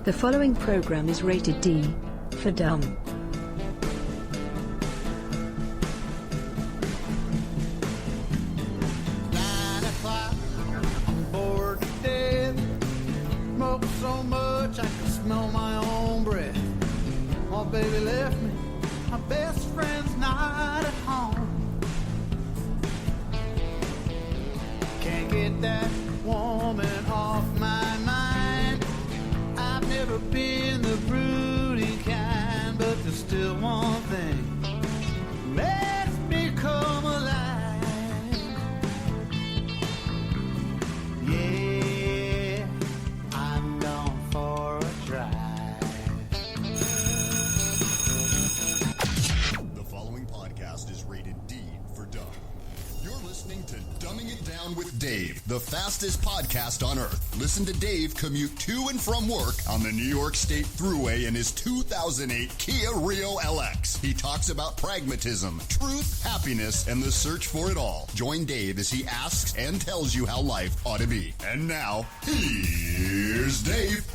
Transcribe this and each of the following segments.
The following program is rated D for dumb. 9 o'clock, I'm bored to death. Smoke so much I can smell my own breath. My baby left me, my best friend's not at home. Can't get that woman off my mind. I've never been the brooding kind, but there's still one thing makes me come alive. Yeah, I'm going for a drive. The following podcast is rated D for dumb. You're listening to Dumbing It Down with Dave, the fastest podcast on earth. Listen to Dave commute to and from work on the New York State Thruway in his 2008 Kia Rio LX. He talks about pragmatism, truth, happiness, and the search for it all. Join Dave as he asks and tells you how life ought to be. And now, here's Dave.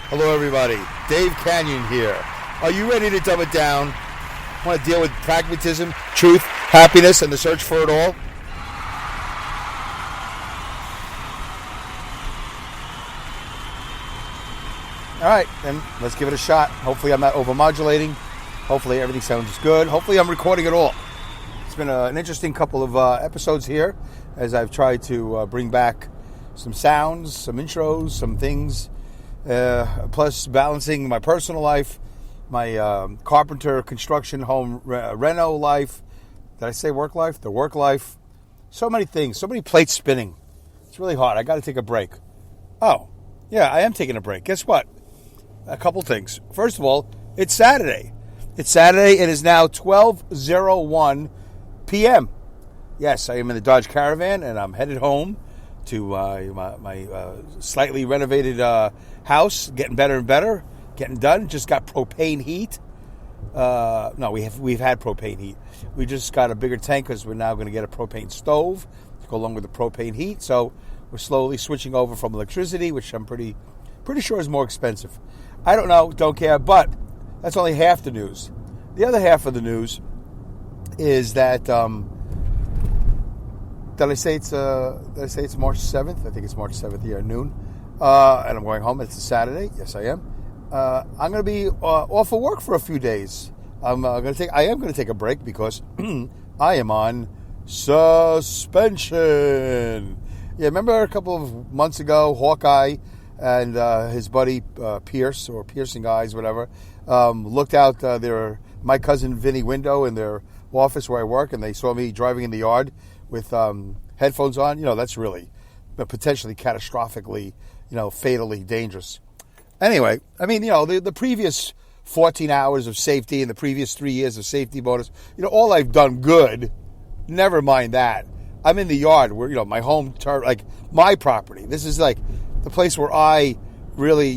Hello, everybody. Dave Canyon here. Are you ready to dumb it down? Want to deal with pragmatism, truth, happiness, and the search for it all? All right, then let's give it a shot. Hopefully I'm not overmodulating. Hopefully everything sounds good. Hopefully I'm recording it all. It's been an interesting couple of episodes here as I've tried to bring back some sounds, some intros, some things, plus balancing my personal life, my carpenter, construction, home, reno life. Did I say work life? The work life. So many things, so many plates spinning. It's really hard. I got to take a break. Oh, yeah, I am taking a break. Guess what? A couple things. First of all, it's Saturday. It's Saturday. It is now 12:01 p.m. Yes, I am in the Dodge Caravan, and I'm headed home to my slightly renovated house. Getting better and better. Getting done. Just got propane heat. No, we've had propane heat. We just got a bigger tank because we're now going to get a propane stove to go along with the propane heat. So we're slowly switching over from electricity, which I'm pretty sure is more expensive. I don't know, don't care, but that's only half the news. The other half of the news is that did I say it's March 7th? I think it's March 7th here at noon. And I'm going home. It's a Saturday. Yes, I am. I'm going to be off of work for a few days. I am going to take a break because I am on suspension. Yeah, remember a couple of months ago, Hawkeye and his buddy Pierce, or Piercing Eyes, whatever, looked out my cousin Vinny window in their office where I work, and they saw me driving in the yard with headphones on. You know, that's really potentially catastrophically, fatally dangerous. Anyway, I mean, the previous 14 hours of safety and the previous 3 years of safety bonus, all I've done good. Never mind that. I'm in the yard where, my home, like my property. This is like the place where I really,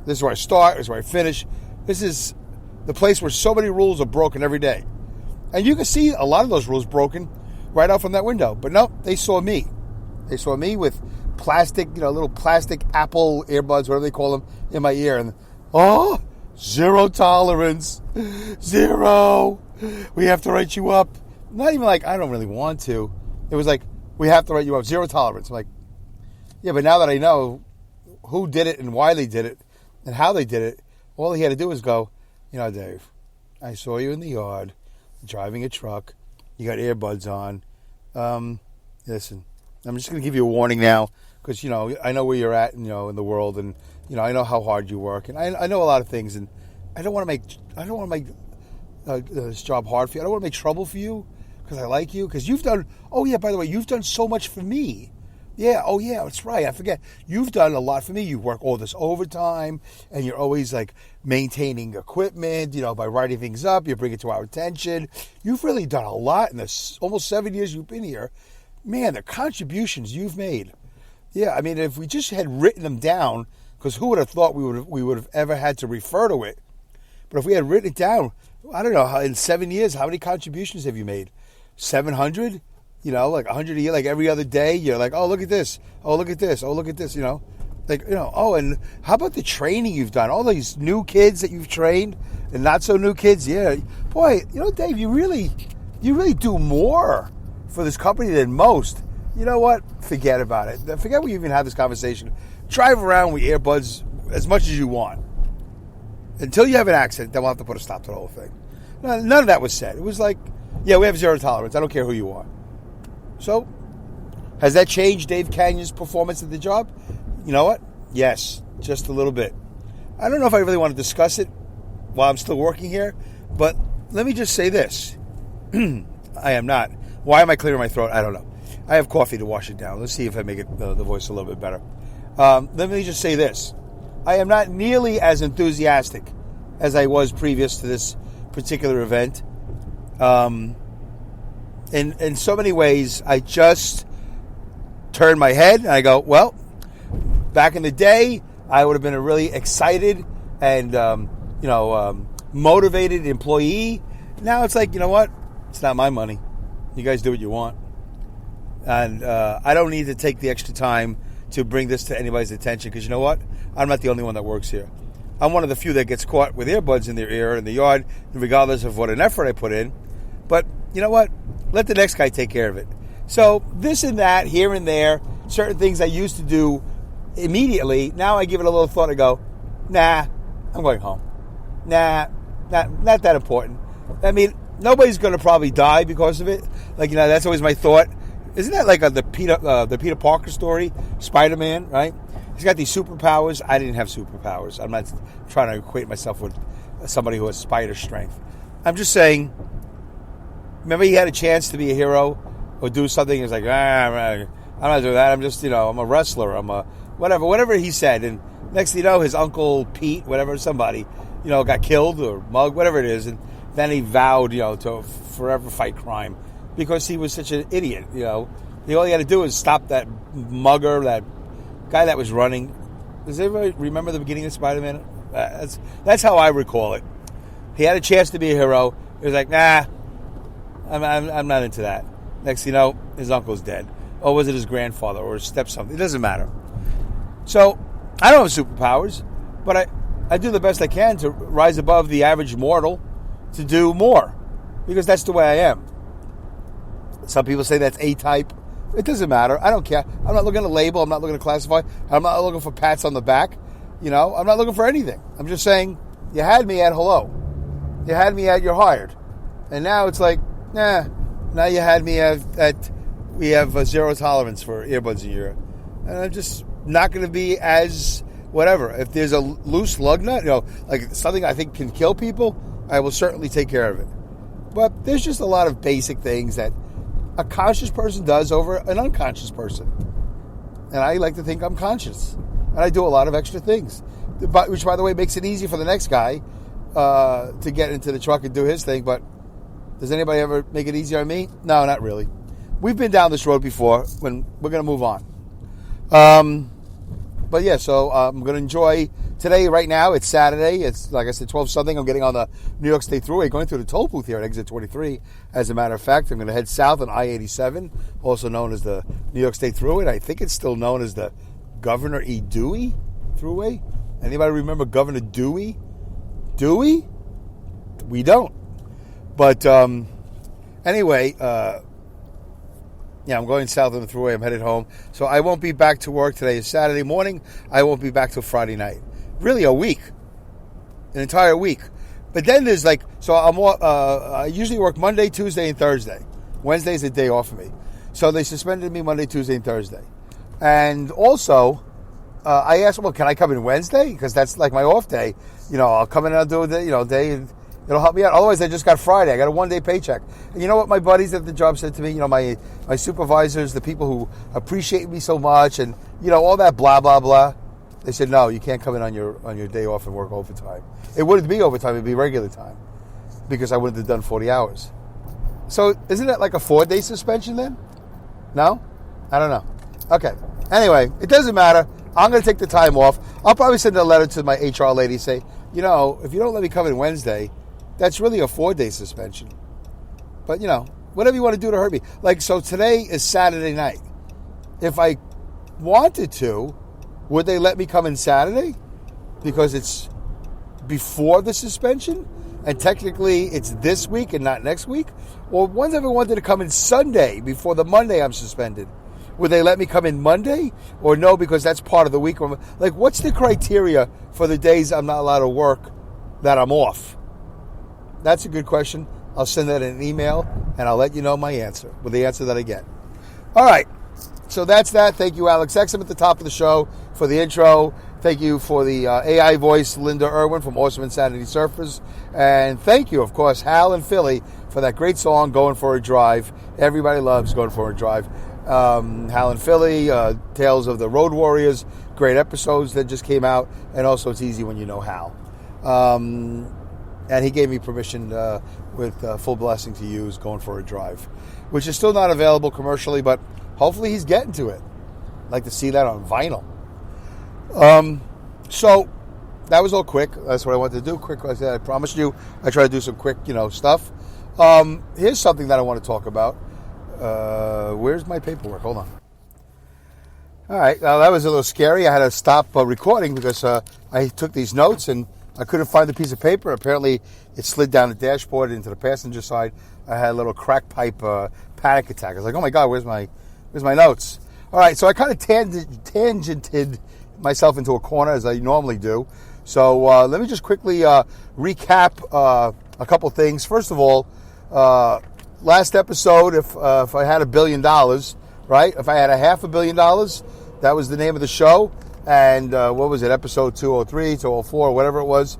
this is where I start, this is where I finish. This is the place where so many rules are broken every day. And you can see a lot of those rules broken right out from that window. But no, they saw me. They saw me with plastic, little plastic Apple earbuds, whatever they call them, in my ear. And, zero tolerance. Zero. We have to write you up. Not even like, I don't really want to. It was like, we have to write you up. Zero tolerance. I'm like, yeah, but now that I know who did it and why they did it and how they did it, all he had to do was go, Dave, I saw you in the yard driving a truck. You got earbuds on. Listen, I'm just going to give you a warning now because, I know where you're at, in the world, and, I know how hard you work, and I know a lot of things, and I don't want to make this job hard for you. I don't want to make trouble for you because I like you, because you've done, by the way, you've done so much for me. Yeah, that's right. I forget. You've done a lot for me. You work all this overtime, and you're always like maintaining equipment, by writing things up. You bring it to our attention. You've really done a lot in this almost 7 years you've been here. Man, the contributions you've made. Yeah, I mean, if we just had written them down, because who would have thought we would have ever had to refer to it? But if we had written it down, I don't know, in 7 years, how many contributions have you made? 700? like 100 a year, like every other day. You're like, oh, look at this. Oh, look at this. Oh, look at this, oh, and how about the training you've done? All these new kids that you've trained and not so new kids. Yeah. Boy, Dave, you really do more for this company than most. You know what? Forget about it. Forget we even have this conversation. Drive around with earbuds as much as you want. Until you have an accident, then we'll have to put a stop to the whole thing. None of that was said. It was like, yeah, we have zero tolerance. I don't care who you are. So, has that changed Dave Canyon's performance at the job? You know what? Yes, just a little bit. I don't know if I really want to discuss it while I'm still working here, but let me just say this. I am not. Why am I clearing my throat? I don't know. I have coffee to wash it down. Let's see if I make it the voice a little bit better. Let me just say this. I am not nearly as enthusiastic as I was previous to this particular event. In so many ways, I just turn my head and I go, well, back in the day, I would have been a really excited and, motivated employee. Now it's like, you know what? It's not my money. You guys do what you want. And I don't need to take the extra time to bring this to anybody's attention because you know what? I'm not the only one that works here. I'm one of the few that gets caught with earbuds in their ear in the yard, regardless of what an effort I put in. But you know what? Let the next guy take care of it. So this and that, here and there, certain things I used to do immediately, now I give it a little thought and go, nah, I'm going home. Nah, not that important. I mean, nobody's going to probably die because of it. Like, that's always my thought. Isn't that like the Peter Parker story, Spider-Man, right? He's got these superpowers. I didn't have superpowers. I'm not trying to equate myself with somebody who has spider strength. I'm just saying, remember he had a chance to be a hero or do something. He's like, I'm not doing that. I'm just, I'm a wrestler. I'm a whatever he said. And next thing you know, his uncle Pete, somebody, got killed or mugged, whatever it is. And then he vowed, to forever fight crime because he was such an idiot. All he had to do is stop that mugger, that guy that was running. Does everybody remember the beginning of Spider-Man? That's how I recall it. He had a chance to be a hero. He was like, nah, I'm not into that. Next thing you know, his uncle's dead. Or was it his grandfather or his stepson? It doesn't matter. So, I don't have superpowers, but I do the best I can to rise above the average mortal to do more. Because that's the way I am. Some people say that's A-type. It doesn't matter. I don't care. I'm not looking to label. I'm not looking to classify. I'm not looking for pats on the back. I'm not looking for anything. I'm just saying, you had me at hello. You had me at you're hired. And now it's like, nah. Now you had me at we have zero tolerance for earbuds in your ear. And I'm just not going to be as whatever. If there's a loose lug nut, like something I think can kill people, I will certainly take care of it. But there's just a lot of basic things that a conscious person does over an unconscious person. And I like to think I'm conscious. And I do a lot of extra things. Which, by the way, makes it easy for the next guy to get into the truck and do his thing. But does anybody ever make it easier on me? No, not really. We've been down this road before. When we're going to move on. But yeah, so I'm going to enjoy today. Right now, it's Saturday. It's, like I said, 12-something. I'm getting on the New York State Thruway, going through the toll booth here at exit 23. As a matter of fact, I'm going to head south on I-87, also known as the New York State Thruway. And I think it's still known as the Governor E. Dewey Thruway. Anybody remember Governor Dewey? Dewey? We don't. But anyway, I'm going south on the Thruway. I'm headed home. So I won't be back to work. Today is Saturday morning. I won't be back till Friday night. Really a week. An entire week. But then there's I usually work Monday, Tuesday, and Thursday. Wednesday's a day off for me. So they suspended me Monday, Tuesday, and Thursday. And also, I asked, well, can I come in Wednesday? Because that's like my off day. I'll come in and I'll do a day and it'll help me out. Otherwise, I just got Friday. I got a one-day paycheck. And you know what my buddies at the job said to me? My supervisors, the people who appreciate me so much and, all that blah, blah, blah. They said, no, you can't come in on your day off and work overtime. It wouldn't be overtime. It'd be regular time because I wouldn't have done 40 hours. So isn't that like a 4-day suspension then? No? I don't know. Okay. Anyway, it doesn't matter. I'm going to take the time off. I'll probably send a letter to my HR lady, say, if you don't let me come in Wednesday, that's really a 4-day suspension. But, whatever you want to do to hurt me. Like, so today is Saturday night. If I wanted to, would they let me come in Saturday? Because it's before the suspension, and technically it's this week and not next week. Or one's ever wanted to come in Sunday before the Monday I'm suspended. Would they let me come in Monday? Or no, because that's part of the week. Like, what's the criteria for the days I'm not allowed to work that I'm off? That's a good question. I'll send that in an email, and I'll let you know my answer, with the answer that I get. All right. So that's that. Thank you, Alex Exum, at the top of the show for the intro. Thank you for the AI voice, Linda Irwin from Awesome Insanity Surfers. And thank you, of course, Hal and Philly for that great song, Going for a Drive. Everybody loves Going for a Drive. Hal and Philly, Tales of the Road Warriors, great episodes that just came out. And also, It's Easy When You Know Hal. And he gave me permission with full blessing to use Going for a Drive, which is still not available commercially, but hopefully he's getting to it. I'd like to see that on vinyl. So that was all quick. That's what I wanted to do. Quick. I promised you I try to do some quick, stuff. Here's something that I want to talk about. Where's my paperwork? Hold on. All right. Now that was a little scary. I had to stop recording because I took these notes and I couldn't find the piece of paper. Apparently, it slid down the dashboard into the passenger side. I had a little crack pipe panic attack. I was like, "Oh my God, where's my notes?" All right, so I kind of tangented myself into a corner as I normally do. So let me just quickly recap a couple things. First of all, last episode, if I had $1 billion, right? If I had $500 million, that was the name of the show. And what was it, episode 203, 204, whatever it was.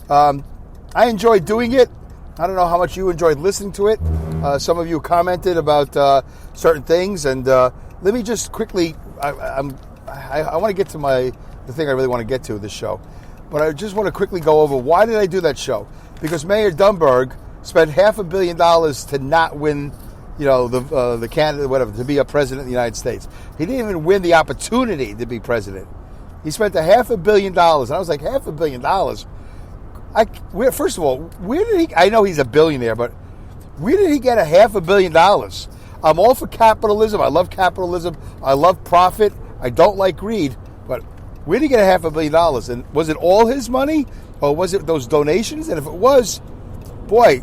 I enjoyed doing it. I don't know how much you enjoyed listening to it. Some of you commented about certain things. And let me just quickly, I want to get to the thing I really want to get to this show. But I just want to quickly go over, why did I do that show? Because Mayor Dunberg spent $500 million to not win, the candidate, whatever, to be a president of the United States. He didn't even win the opportunity to be president. He spent $500 million. And I was like, $500 million? First of all, where did he... I know he's a billionaire, but where did he get $500 million? I'm all for capitalism. I love capitalism. I love profit. I don't like greed. But where did he get $500 million? And was it all his money? Or was it those donations? And if it was, boy,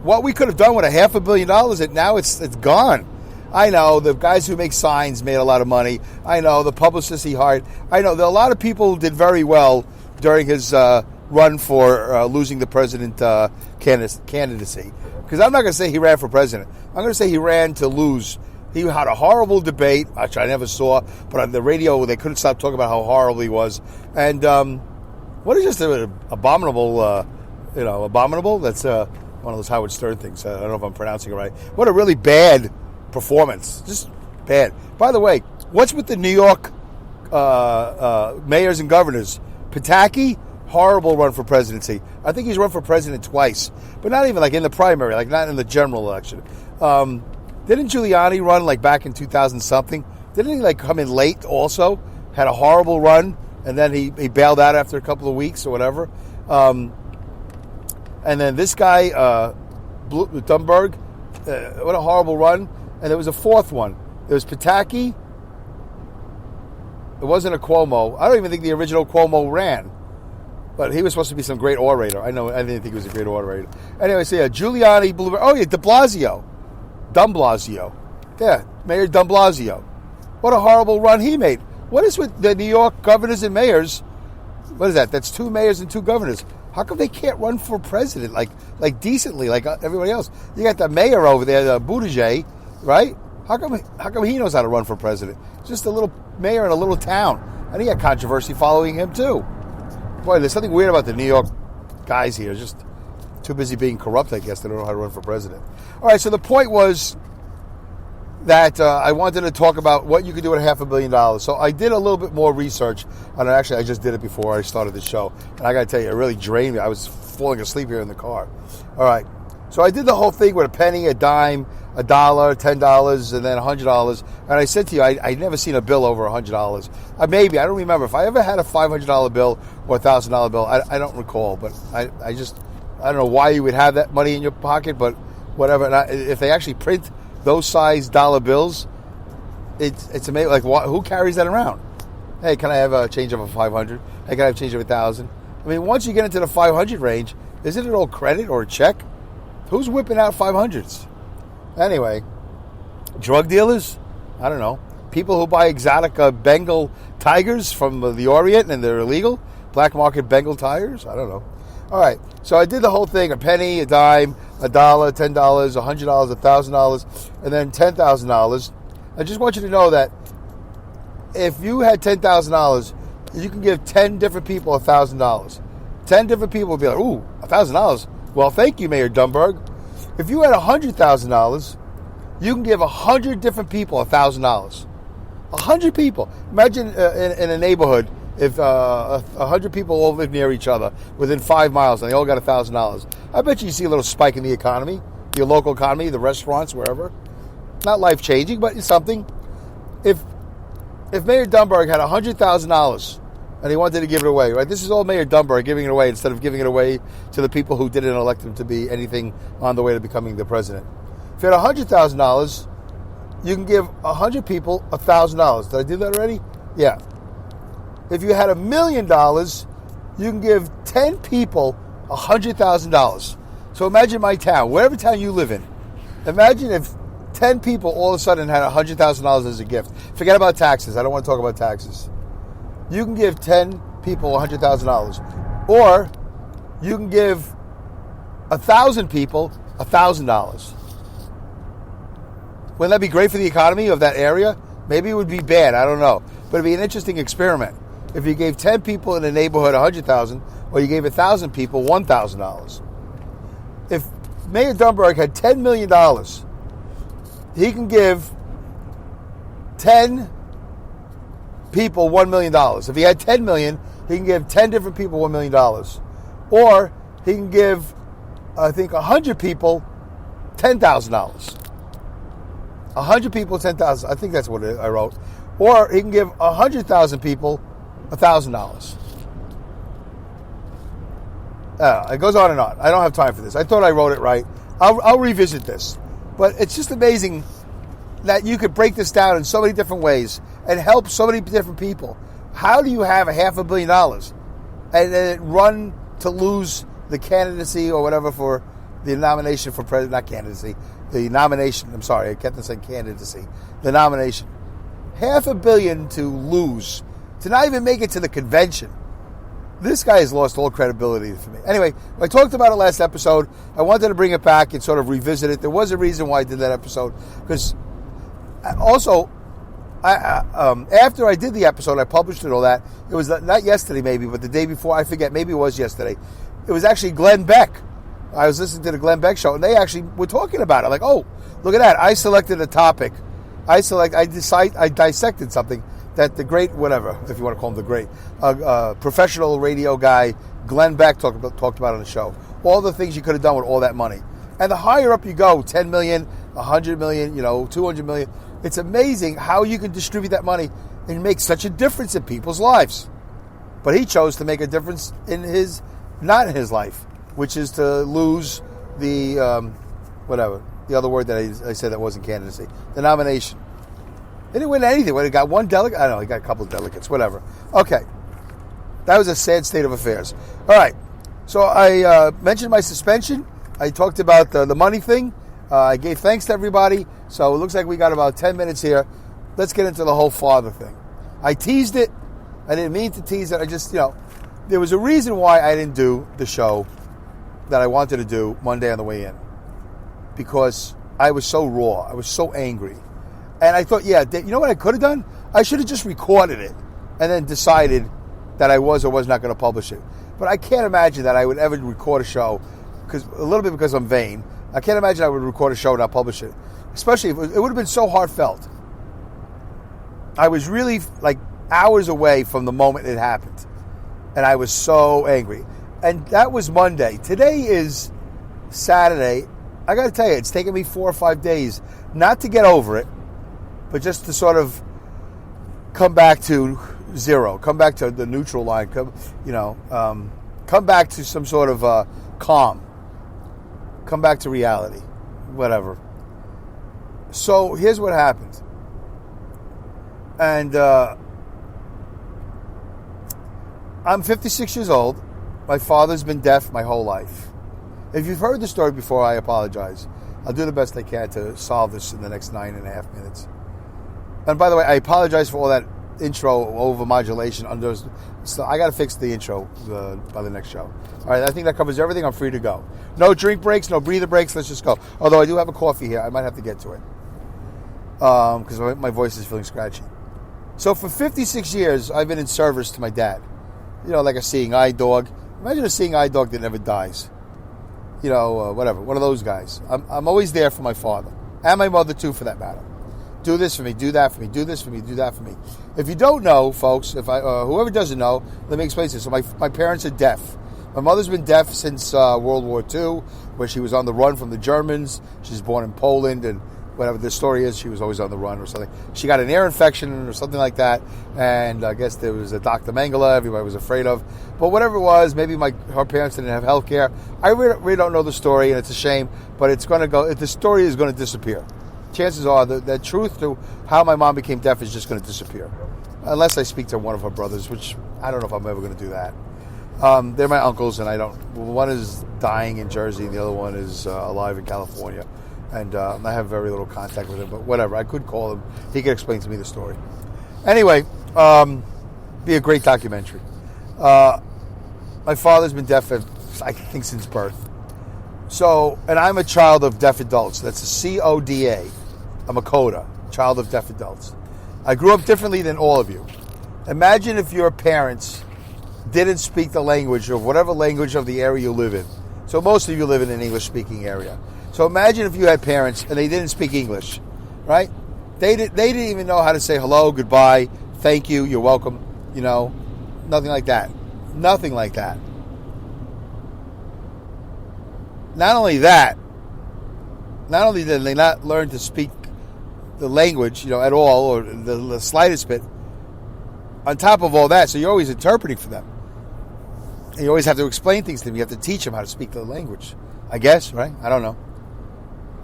what we could have done with $500 million, and now it's gone. I know the guys who make signs made a lot of money. I know the publicists he hired. I know that a lot of people did very well during his run for losing the president candidacy. Because I'm not going to say he ran for president. I'm going to say he ran to lose. He had a horrible debate, which I never saw, but on the radio they couldn't stop talking about how horrible he was. And what is just an abominable, abominable? That's one of those Howard Stern things. I don't know if I'm pronouncing it right. What a really bad performance. Just bad. By the way, what's with the New York mayors and governors? Pataki, horrible run for presidency. I think he's run for president twice, but not even like in the primary, like not in the general election. Didn't Giuliani run like back in 2000 something? Didn't he like come in late also? Had a horrible run, and then he bailed out after a couple of weeks or whatever. And then this guy, Dunberg, what a horrible run. And there was a fourth one. There was Pataki. It wasn't a Cuomo. I don't even think the original Cuomo ran. But he was supposed to be some great orator. I didn't think he was a great orator. Anyway, so yeah, Giuliani, de Blasio. Dumblasio. Yeah, Mayor Dumblasio. What a horrible run he made. What is with the New York governors and mayors? What is that? That's 2 mayors and 2 governors. How come they can't run for president like decently like everybody else? You got the mayor over there, the Buttigieg, right? How come he knows how to run for president? Just a little mayor in a little town. And he had controversy following him too. Boy, there's something weird about the New York guys here. Just too busy being corrupt, I guess. They don't know how to run for president. All right, so the point was that I wanted to talk about what you could do with $500 million. So I did a little bit more research on it. Actually, I just did it before I started the show. And I got to tell you, it really drained me. I was falling asleep here in the car. All right. So I did the whole thing with a penny, a dime, $1, $10, and then $100. And I said to you, I'd never seen a bill over $100. Maybe, I don't remember. If I ever had a $500 bill or a $1,000 bill, I don't recall. But I don't know why you would have that money in your pocket, but whatever. And if they actually print those size dollar bills, it's amazing. Like, who carries that around? Hey, can I have a change of a 500? Hey, can I have a change of 1,000? I mean, once you get into the 500 range, isn't it all credit or a check? Who's whipping out 500s? Anyway, drug dealers? I don't know. People who buy exotic Bengal tigers from the Orient and they're illegal? Black market Bengal tigers? I don't know. All right, so I did the whole thing, a penny, a dime, $1, $10, $100, $1,000, and then $10,000. I just want you to know that if you had $10,000, you can give 10 different people $1,000. 10 different people will be like, ooh, $1,000? Well, thank you, Mayor Dunberg. If you had $100,000, you can give 100 different people $1,000. 100 people. Imagine in a neighborhood if 100 people all live near each other within 5 miles and they all got $1,000. I bet you see a little spike in the economy, your local economy, the restaurants, wherever. Not life-changing, but it's something. If Mayor Dunberg had $100,000 and he wanted to give it away, right? This is all Mayor Dunberg giving it away instead of giving it away to the people who didn't elect him to be anything on the way to becoming the president. If you had $100,000, you can give 100 people $1,000. Did I do that already? Yeah. If you had $1 million, you can give 10 people $100,000. So imagine my town, whatever town you live in. Imagine if 10 people all of a sudden had $100,000 as a gift. Forget about taxes. I don't want to talk about taxes. You can give 10 people $100,000. Or you can give 1,000 people $1,000. Wouldn't that be great for the economy of that area? Maybe it would be bad. I don't know. But it'd be an interesting experiment. If you gave 10 people in a neighborhood $100,000, or you gave 1,000 people $1,000. If Mayor Dunberg had $10 million, he can give 10 people $1 million. If he had 10 million, he can give 10 different people $1 million. Or he can give, I think, 100 people $10,000. 100 people, 10,000. I think that's what I wrote. Or he can give 100,000 people $1,000. It goes on and on. I don't have time for this. I thought I wrote it right. I'll revisit this. But it's just amazing that you could break this down in so many different ways and help so many different people. How do you have $500 million and then run to lose the candidacy or whatever for the nomination for president? Not candidacy. The nomination. I'm sorry. I kept on saying candidacy. The nomination. $500 million to lose. To not even make it to the convention. This guy has lost all credibility for me. Anyway, I talked about it last episode. I wanted to bring it back and sort of revisit it. There was a reason why I did that episode. Because also, after I did the episode, I published it, all that. It was not yesterday maybe, but the day before. I forget. Maybe it was yesterday. It was actually Glenn Beck. I was listening to the Glenn Beck show, and they actually were talking about it. Like, oh, look at that. I selected a topic. I dissected something that the great, whatever, if you want to call him the great, professional radio guy, Glenn Beck talked about on the show. All the things you could have done with all that money. And the higher up you go, 10 million, 100 million, 200 million, it's amazing how you can distribute that money and make such a difference in people's lives. But he chose to make a difference in not in his life, which is to lose the, the other word that I said that wasn't candidacy, the nomination. He didn't win anything. He got one delegate? I don't know. He got a couple of delegates. Whatever. Okay. That was a sad state of affairs. All right. So I mentioned my suspension. I talked about the money thing. I gave thanks to everybody. So it looks like we got about 10 minutes here. Let's get into the whole father thing. I teased it. I didn't mean to tease it. I just, there was a reason why I didn't do the show that I wanted to do Monday on the way in. Because I was so raw. I was so angry. And I thought, you know what I could have done? I should have just recorded it and then decided that I was or was not going to publish it. But I can't imagine that I would ever record a show, because I'm vain. I can't imagine I would record a show and not publish it. Especially, it would have been so heartfelt. I was really like hours away from the moment it happened. And I was so angry. And that was Monday. Today is Saturday. I got to tell you, it's taken me 4 or 5 days not to get over it, but just to sort of come back to zero, come back to the neutral line, come back to some sort of calm, come back to reality. whatever. So here's what happened. And I'm 56 years old. My father's been deaf my whole life. If you've heard the story before, I apologize. I'll do the best I can to solve this in the next 9.5 minutes. And by the way, I apologize for all that intro overmodulation. So I got to fix the intro by the next show. All right, I think that covers everything. I'm free to go. No drink breaks, no breather breaks. Let's just go. Although I do have a coffee here. I might have to get to it because my voice is feeling scratchy. So for 56 years, I've been in service to my dad. You know, like a seeing eye dog. Imagine a seeing eye dog that never dies. You know, whatever. One of those guys. I'm always there for my father. And my mother, too, for that matter. Do this for me, do that for me, do this for me, do that for me. If you don't know, folks, whoever doesn't know, let me explain this. So my parents are deaf. My mother's been deaf since World War II, where she was on the run from the Germans. She's born in Poland, and whatever the story is, she was always on the run or something. She got an ear infection or something like that, and I guess there was a Dr. Mengele everybody was afraid of. But whatever it was, maybe her parents didn't have health care. I really don't know the story, and it's a shame, but it's going to go. The story is going to disappear. Chances are the truth to how my mom became deaf is just going to disappear. Unless I speak to one of her brothers, which I don't know if I'm ever going to do that. They're my uncles, and one is dying in Jersey, and the other one is alive in California. And I have very little contact with him, but whatever. I could call him. He could explain to me the story. Anyway, be a great documentary. My father's been deaf, I think, since birth. So, and I'm a child of deaf adults. That's a CODA. I'm a CODA, child of deaf adults. I grew up differently than all of you. Imagine if your parents didn't speak the language of whatever language of the area you live in. So most of you live in an English-speaking area. So imagine if you had parents and they didn't speak English, right? They didn't even know how to say hello, goodbye, thank you, you're welcome, you know, nothing like that. Nothing like that. Not only did they not learn to speak the language, you know, at all, or the slightest bit, on top of all that, so you're always interpreting for them. And you always have to explain things to them. You have to teach them how to speak the language, I guess, right? I don't know.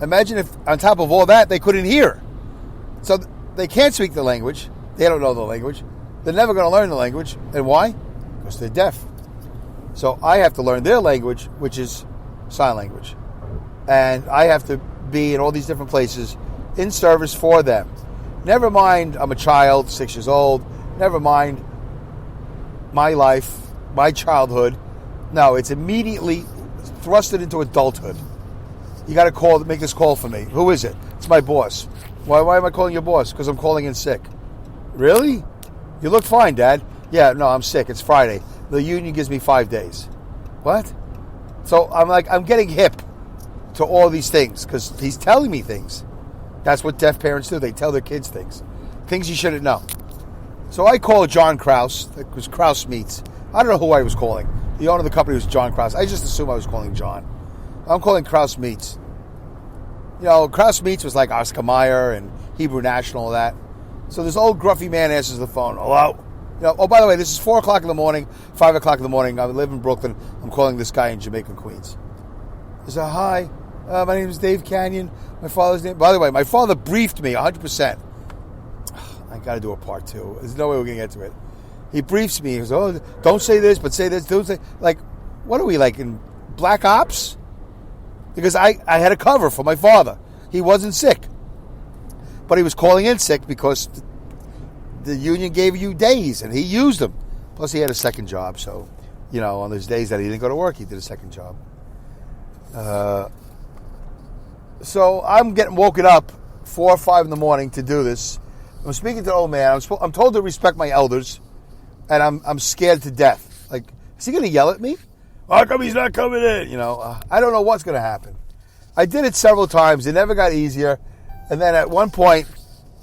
Imagine if, on top of all that, they couldn't hear. So they can't speak the language. They don't know the language. They're never going to learn the language. And why? Because they're deaf. So I have to learn their language, which is sign language. And I have to be in all these different places in service for them. Never mind, I'm a child, 6 years old. Never mind my life, my childhood. No, it's immediately thrusted into adulthood. You got to make this call for me. Who is it? It's my boss. Why am I calling your boss? Because I'm calling in sick. Really? You look fine, Dad. Yeah, no, I'm sick. It's Friday. The union gives me 5 days. What? So I'm getting hip to all these things because he's telling me things. That's what deaf parents do. They tell their kids things you shouldn't know. So I call John Krause. It was Krause Meats. I don't know who I was calling. The owner of the company was John Krause. I just assumed I was calling John. I'm calling Krause Meats. You know, Krause Meats was like Oscar Mayer and Hebrew National, all that. So this old gruffy man answers the phone. Hello? You know, oh, by the way, this is 4 o'clock in the morning, 5 o'clock in the morning. I live in Brooklyn. I'm calling this guy in Jamaica, Queens. He said, hi, my name is Dave Canyon. My father's name. By the way, my father briefed me 100%. I got to do a part 2. There's no way we're going to get to it. He briefs me. He goes, oh, don't say this, but say this. Don't say. Like, what are we, like in Black Ops? Because I had a cover for my father. He wasn't sick. But he was calling in sick because the union gave you days, and he used them. Plus, he had a second job. So, you know, on those days that he didn't go to work, he did a second job. So I'm getting woken up 4 or 5 in the morning to do this. I'm speaking to the old man. I'm told to respect my elders, and I'm scared to death. Like, is he going to yell at me? How come he's not coming in? You know, I don't know what's going to happen. I did it several times. It never got easier. And then at one point,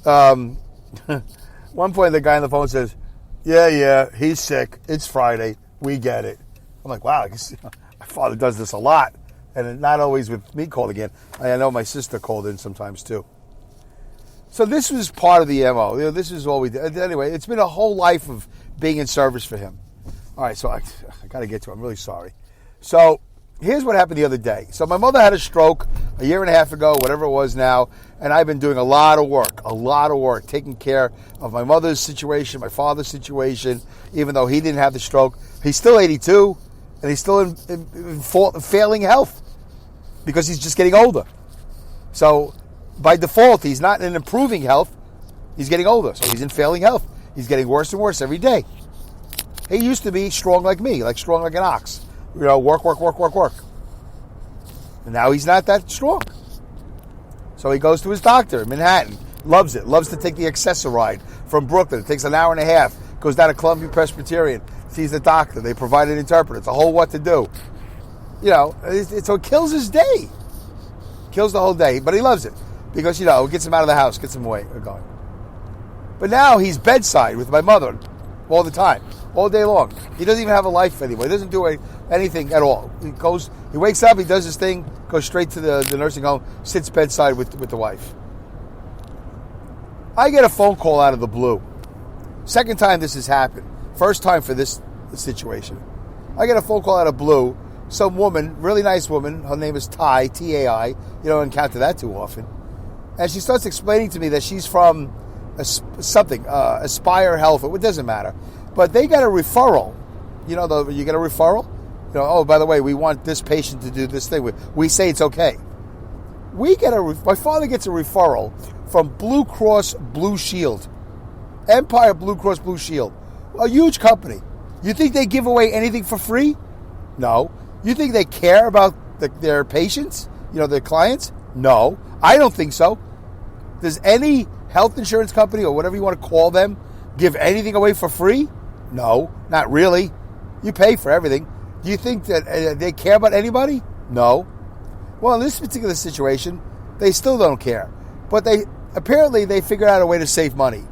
the guy on the phone says, yeah, he's sick. It's Friday. We get it. I'm like, wow, I guess my father does this a lot. And not always with me calling in. I know my sister called in sometimes too. So this was part of the MO. You know, this is all we did. Anyway, it's been a whole life of being in service for him. All right, so I got to get to it. I'm really sorry. So here's what happened the other day. So my mother had a stroke. a year and a half ago, whatever it was now, and I've been doing a lot of work, taking care of my mother's situation, my father's situation, even though he didn't have the stroke. He's still 82, and he's still in failing health because he's just getting older. So by default, he's not in improving health. He's getting older, so he's in failing health. He's getting worse and worse every day. He used to be strong like me, like strong like an ox. Work. And now he's not that strong. So he goes to his doctor in Manhattan. Loves it. Loves to take the Accessoride from Brooklyn. It takes an hour and a half. Goes down to Columbia Presbyterian. Sees the doctor. They provide an interpreter. It's a whole what to do. So it kills his day. Kills the whole day. But he loves it. Because, it gets him out of the house. Gets him away. Going. But now he's bedside with my mother all the time. All day long. He doesn't even have a life anymore. He doesn't do anything at all. He wakes up, he does his thing, goes straight to the nursing home, sits bedside with the wife. I get a phone call out of the blue. Second time this has happened. First time for this situation. I get a phone call out of blue. Some woman, really nice woman, her name is Tai, T-A-I. You don't encounter that too often. And she starts explaining to me that she's from Aspire Health. It doesn't matter. But they got a referral. You get a referral? Oh, by the way, we want this patient to do this thing. We say it's okay. My father gets a referral from Blue Cross Blue Shield. Empire Blue Cross Blue Shield. A huge company. You think they give away anything for free? No. You think they care about their patients? Their clients? No. I don't think so. Does any health insurance company or whatever you want to call them give anything away for free? No, not really. You pay for everything. Do you think that they care about anybody? No. Well, in this particular situation, they still don't care. But they figured out a way to save money.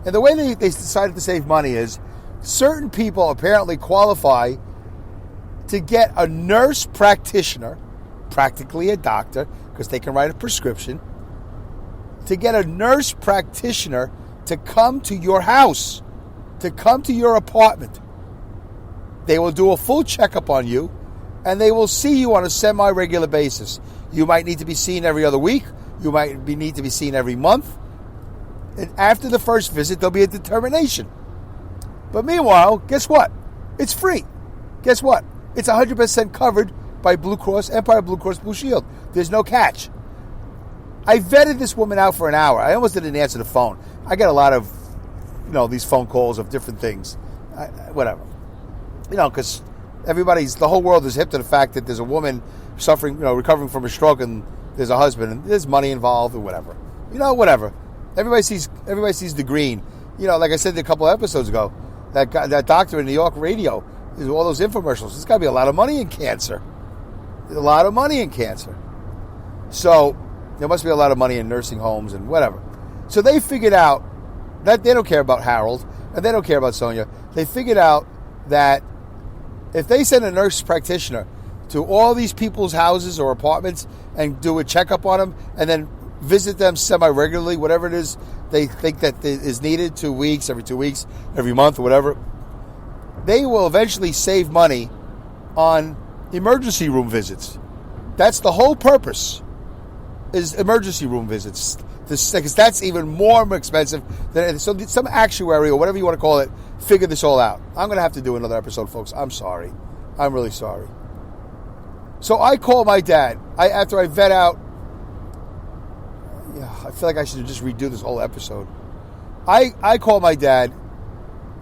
And the way they decided to save money is certain people apparently qualify to get a nurse practitioner, practically a doctor, because they can write a prescription, to get a nurse practitioner to come to your house, to come to your apartment. They will do a full checkup on you, and they will see you on a semi-regular basis. You might need to be seen every other week. You might need to be seen every month. And after the first visit, there'll be a determination. But meanwhile, guess what? It's free. Guess what? It's 100% covered by Blue Cross, Empire Blue Cross Blue Shield. There's no catch. I vetted this woman out for an hour. I almost didn't answer the phone. I get a lot of, these phone calls of different things. Whatever. Because the whole world is hip to the fact that there's a woman suffering, recovering from a stroke, and there's a husband, and there's money involved, or whatever. Whatever. Everybody sees the green. Like I said a couple of episodes ago, that doctor in New York radio, is all those infomercials. There's got to be a lot of money in cancer. A lot of money in cancer. So there must be a lot of money in nursing homes and whatever. So they figured out that they don't care about Harold, and they don't care about Sonia. They figured out that if they send a nurse practitioner to all these people's houses or apartments and do a checkup on them and then visit them semi-regularly, whatever it is they think that is needed, 2 weeks, every month, or whatever, they will eventually save money on emergency room visits. That's the whole purpose, is emergency room visits. Because that's even more expensive than so. Some actuary or whatever you want to call it figured this all out. I'm going to have to do another episode, folks. I'm sorry. I'm really sorry. So I call my dad. After I vet out. I feel like I should just redo this whole episode. I call my dad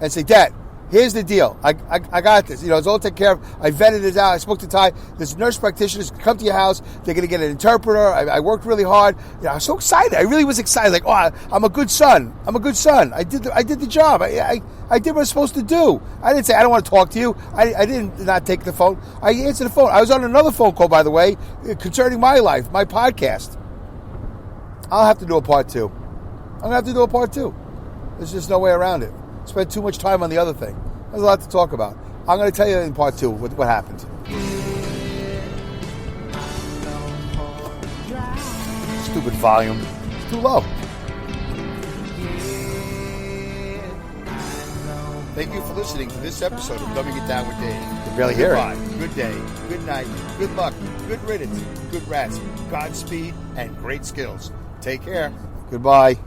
and say, Dad, here's the deal. I got this. It's all taken care of. I vetted it out. I spoke to Ty. This nurse practitioners come to your house. They're going to get an interpreter. I worked really hard. I was so excited. I really was excited. Like, I'm a good son. I did the job. I did what I was supposed to do. I didn't say, I don't want to talk to you. I didn't not take the phone. I answered the phone. I was on another phone call, by the way, concerning my life, my podcast. I'll have to do a part 2. I'm going to have to do a part 2. There's just no way around it. Spent too much time on the other thing. There's a lot to talk about. I'm going to tell you in part 2 what happened. Stupid volume. It's too low. Thank you for listening to this episode of Dumbing It Down with Dave. can barely hear it. Goodbye, good day, good night, good luck, good riddance, good rats, Godspeed, and great skills. Take care. Goodbye.